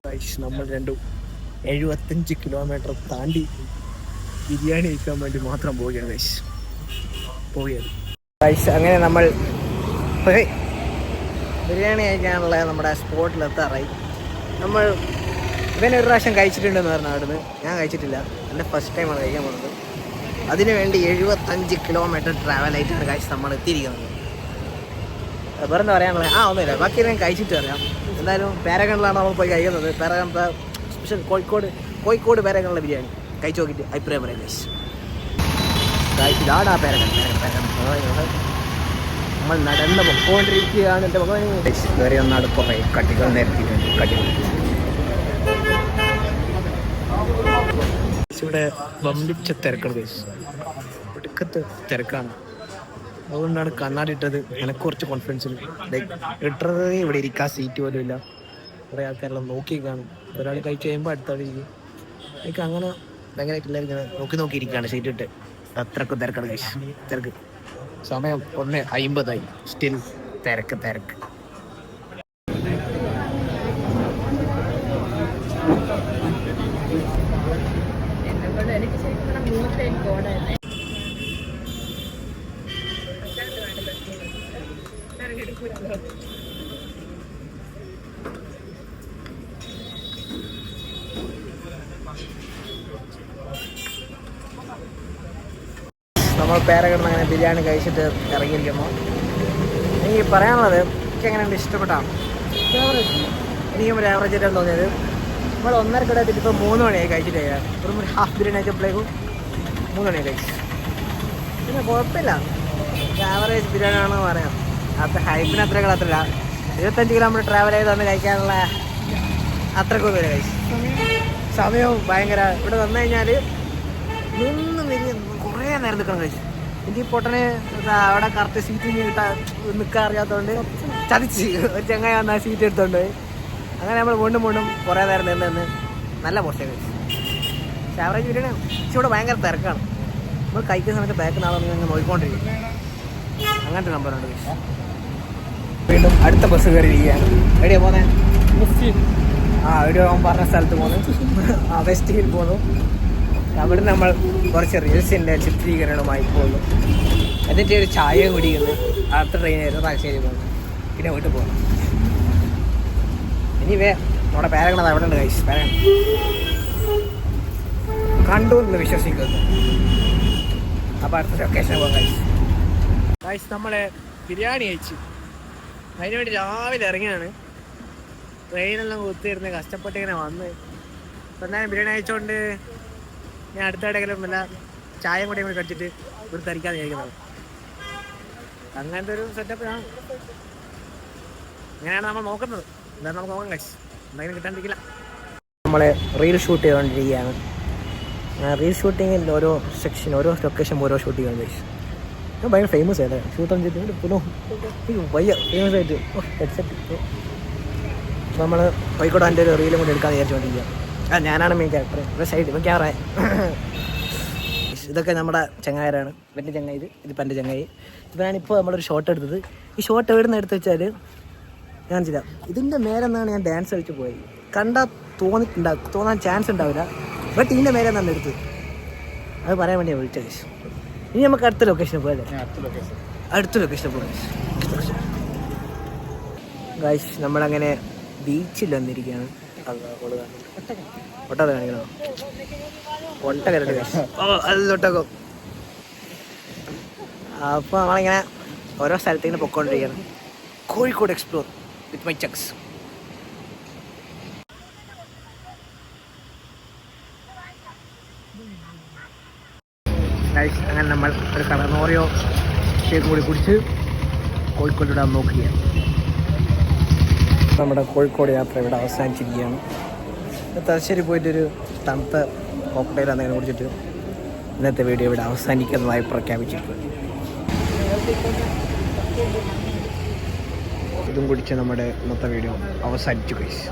നമ്മൾ രണ്ടും 75 കിലോമീറ്റർ താണ്ടി ബിരിയാണി കഴിക്കാൻ വേണ്ടി മാത്രം പോവുകയാണ് അങ്ങനെ നമ്മൾ ബിരിയാണി കഴിക്കാനുള്ള നമ്മുടെ സ്പോട്ടിലെത്താറായി. നമ്മൾ ഇവനൊരു പ്രാവശ്യം കഴിച്ചിട്ടുണ്ടെന്ന് പറഞ്ഞാൽ അവിടുന്ന് ഞാൻ കഴിച്ചിട്ടില്ല. എൻ്റെ ഫസ്റ്റ് ടൈമാണ് കഴിക്കാൻ പോകുന്നത്. അതിനുവേണ്ടി 75 കിലോമീറ്റർ ട്രാവലായിട്ടാണ് കഴിച്ച് നമ്മൾ എത്തിയിരിക്കുന്നത്. വേറെ എന്താ പറയാനുള്ളത്? ഒന്നുമില്ല, ബാക്കി ഞാൻ കഴിച്ചിട്ട് അറിയാം. എന്തായാലും പാരഗണിലാണ് നമ്മൾ പോയി കഴിക്കുന്നത്. പാരഗണത്തെ സ്പെഷ്യൽ കോഴിക്കോട് പാരഗണിലെ ബിരിയാണി കഴിച്ച് നോക്കിയിട്ട് അഭിപ്രായം പറയാം. കഴിച്ചിട്ടാണ് ആ പാരഗൺ നമ്മൾ നടന്ന് പൊക്കോണ്ടിരിക്കുകയാണ്. എൻ്റെ മകൻ വേറെ ഒന്നാട് കുറേ കട്ടികൾ നിരത്തിയിട്ടുണ്ട്. ഇവിടെ വമ്പിച്ച തിരക്കാണ്, ഒടുക്കത്തെ തിരക്കാണ്. അതുകൊണ്ടാണ് കണ്ണാടി ഇട്ടത്. എനിക്ക് കുറച്ച് കോൺഫിഡൻസ് ലൈക്ക് ഇട്ടത് ഇവിടെ ഇരിക്കാൻ സീറ്റ് പോലും ഇല്ല. കുറേ ആൾക്കാരെല്ലാം നോക്കി കാണും. ഒരാൾ കഴിച്ച് കഴിയുമ്പോൾ അടുത്താൾ ഇരിക്കും. എനിക്ക് അങ്ങനെ ഭയങ്കരമായിട്ടില്ല, ഇങ്ങനെ നോക്കിയിരിക്കുകയാണ് സീറ്റ് ഇട്ട്. അത്രക്കും തിരക്കാണ് തിരക്ക്. സമയം 1:50 സ്റ്റിൽ തിരക്ക്. നമ്മൾ പാരഗണിൽ അങ്ങനെ ബിരിയാണി കഴിച്ചിട്ട് ഇറങ്ങിയിരിക്കുമ്പോൾ എനിക്ക് പറയാനുള്ളത്, എനിക്ക് എങ്ങനെയുണ്ട് ഇഷ്ടപ്പെട്ടാണ്. എനിക്കും ഒരു ആവറേജ് ആയിട്ടാണ് തോന്നിയത്. നമ്മൾ 1:30 കിടത്തിട്ട് ഇപ്പോൾ 3 മണിയായി കഴിച്ചിട്ട്. ഒരു ഹാഫ് ബിരിയാണി ആയപ്പോഴേക്കും 3 മണിയായി കഴിച്ചു. പിന്നെ കുഴപ്പമില്ല, ആവറേജ് ബിരിയാണി ആണെന്ന് പറയാം. അത്ര ഹൈപ്പിന് അത്ര കളത്തില്ല. 25 കിലോമീറ്റർ ട്രാവൽ ചെയ്തുകൊണ്ട് കഴിക്കാനുള്ള അത്രക്കൊന്നും കഴിച്ചു. സമയവും ഭയങ്കര. ഇവിടെ വന്നു കഴിഞ്ഞാൽ കുറേ നേരം നിൽക്കണം കഴിച്ചു. എനിക്ക് പൊട്ടനെ അവിടെ കറക്റ്റ് സീറ്റ് നിൽക്കാൻ അറിയാത്തതുകൊണ്ട് ചതിച്ച് ഒരു ചങ്ങായി വന്നാൽ സീറ്റ് എടുത്തോണ്ട് അങ്ങനെ നമ്മൾ വീണ്ടും കുറേ നേരം നിന്ന് നല്ല പോസ്റ്റേ കഴിച്ചു. പക്ഷേ ആവറേജ് ബിരിയാണി ഇവിടെ ഭയങ്കര തിരക്കാണ്. നമ്മൾ കഴിക്കുന്ന സമയത്ത് ബാക്ക് നാളെ നോക്കിക്കൊണ്ടിരിക്കും. അങ്ങനത്തെ നമ്പറുണ്ട്. വീണ്ടും അടുത്ത ബസ് കയറിയിരിക്കുകയാണ്. എവിടെയാണ് പോകുന്നത്? ഒരു പറഞ്ഞ സ്ഥലത്ത് പോകുന്നു. വെസ്റ്റ് ഹിൽ പോകുന്നു. അവിടെ നമ്മൾ കുറച്ച് റീൽസിൻ്റെ ചിത്രീകരണമായി പോകുന്നു. എന്നിട്ട് ഒരു ചായയും കുടിക്കുന്നു. അടുത്ത ട്രെയിനായിരുന്നു താശ്ശേരി പോകുന്നു. പിന്നെ വീട്ടിൽ പോകുന്നു. ഇനി നമ്മുടെ പാരഗണത് അവിടെ ഉണ്ട് കഴിച്ചു. പാരഗൺ കണ്ടൂർന്ന് വിശ്വസിക്കുന്നു. അപ്പോൾ അടുത്ത ലൊക്കേഷൻ പോകാൻ കഴിച്ചു. നമ്മളെ ബിരിയാണി കഴിച്ചു. അതിനുവേണ്ടി രാവിലെ ഇറങ്ങിയാണ്. ട്രെയിനെല്ലാം കുത്തിയിരുന്ന് കഷ്ടപ്പെട്ട് ഇങ്ങനെ വന്ന് ഇപ്പം എന്തായാലും ബിരിയാണി കഴിച്ചുകൊണ്ട് ഞാൻ അടുത്തിടെങ്കിലും വല്ല ചായ കൂടി കഴിച്ചിട്ട് ഒരു തരിക്കാതെ കഴിക്കുന്നത്. അങ്ങനത്തെ ഒരു സെറ്റപ്പിലാണ്. അങ്ങനെയാണ് നമ്മൾ നോക്കുന്നത്. എന്തായാലും നമുക്ക് നോക്കാം കഴിച്ചു. എന്തെങ്കിലും കിട്ടാണ്ടിരിക്കില്ല. നമ്മളെ റീൽ ഷൂട്ട് ചെയ്തുകൊണ്ടിരിക്കുകയാണ്. റീൽ ഷൂട്ടിങ്ങിൽ ഓരോ സെക്ഷൻ, ഓരോ ലൊക്കേഷൻ ഓരോ ഷൂട്ട് ചെയ്യാൻ കഴിച്ചു. ഞാൻ ഭയങ്കര ഫേമസ് ആയിട്ട് ഷൂട്ട് ചെയ്തിട്ട് വയ്യ ഫേമസ് ആയിട്ട് ഹെഡ്സെറ്റ്. നമ്മൾ കോഴിക്കോട് എൻ്റെ ഒരു റീലും കൂടി എടുക്കാൻ വിചാരിച്ചുകൊണ്ടിരിക്കുക. ഞാനാണ് മെയിൻ ക്യാരക്ടർ. സൈഡ് ഇപ്പം ക്യാമറ. ഇതൊക്കെ നമ്മുടെ ചങ്ങായരാണ്. എൻ്റെ ചങ്ങായി ഇതിപ്പോൾ എൻ്റെ ചങ്ങായി. ഇപ്പം ഞാനിപ്പോൾ നമ്മളൊരു ഷോട്ട് എടുത്തത്. ഈ ഷോട്ട് എവിടെ നിന്ന് എടുത്ത് വെച്ചാൽ ഞാൻ ചെയ്യാം. ഇതിൻ്റെ മേലെ നിന്നാണ് ഞാൻ ഡാൻസ് കളിച്ച് പോയത്. കണ്ടാൽ തോന്നാൻ ചാൻസ് ഉണ്ടാവില്ല. ബട്ട് ഇതിൻ്റെ മേലെ നിന്നാണ് എടുത്തത്. അത് പറയാൻ വേണ്ടിയാണ് വിളിച്ചത്. ഇനി നമുക്ക് അടുത്ത ലൊക്കേഷനിൽ പോയല്ലേ? അടുത്ത ലൊക്കേഷനിൽ പോകാം ഗായ്സ്. നമ്മളങ്ങനെ ബീച്ചിൽ വന്നിരിക്കുകയാണ്. ഒട്ടക കാണിക്കണോ? ഒട്ടകരണ്ട് ഒട്ടകം. അപ്പോൾ നമ്മളിങ്ങനെ ഓരോ സ്ഥലത്തേക്ക് പൊയ്ക്കൊണ്ടിരിക്കുകയാണ്. Kozhikode explore with my chucks. അങ്ങനെ നമ്മൾ ഒരു കടന്നോറിയോ ഷേക്ക് കൂടി കുടിച്ച് കോഴിക്കോട് ഇടാൻ നോക്കുകയാണ്. നമ്മുടെ കോഴിക്കോട് യാത്ര ഇവിടെ അവസാനിച്ചിരിക്കുകയാണ്. തലശ്ശേരി പോയിട്ടൊരു തണുത്ത കോക്ടെയിൽ അങ്ങനെ കുടിച്ചിട്ട് ഇന്നത്തെ വീഡിയോ ഇവിടെ അവസാനിക്കുന്നതായി പ്രഖ്യാപിച്ചിട്ടുണ്ട്. ഇതും കുടിച്ച് നമ്മുടെ ഇന്നത്തെ വീഡിയോ അവസാനിച്ചു കഴിച്ചു.